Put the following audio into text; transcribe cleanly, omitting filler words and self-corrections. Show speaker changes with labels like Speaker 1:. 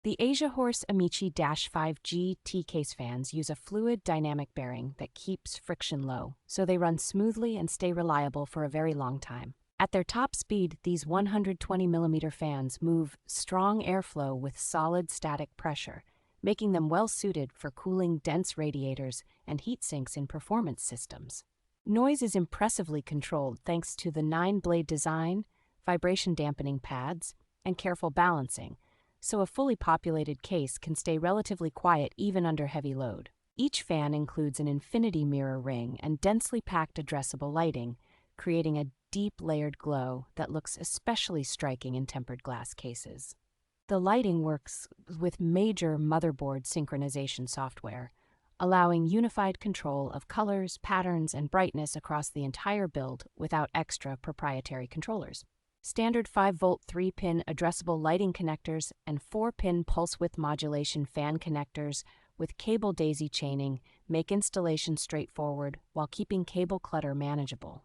Speaker 1: The AsiaHorse AMICI-5GT case fans use a fluid dynamic bearing that keeps friction low, so they run smoothly and stay reliable for a very long time. At their top speed, these 120mm fans move strong airflow with solid static pressure, making them well suited for cooling dense radiators and heat sinks in performance systems. Noise is impressively controlled thanks to the 9-blade design, vibration dampening pads, and careful balancing, so a fully populated case can stay relatively quiet even under heavy load. Each fan includes an infinity mirror ring and densely packed addressable lighting, creating a deep layered glow that looks especially striking in tempered glass cases. The lighting works with major motherboard synchronization software, allowing unified control of colors, patterns, and brightness across the entire build without extra proprietary controllers. Standard 5-volt 3-pin addressable lighting connectors and 4-pin pulse width modulation fan connectors with cable daisy chaining make installation straightforward while keeping cable clutter manageable.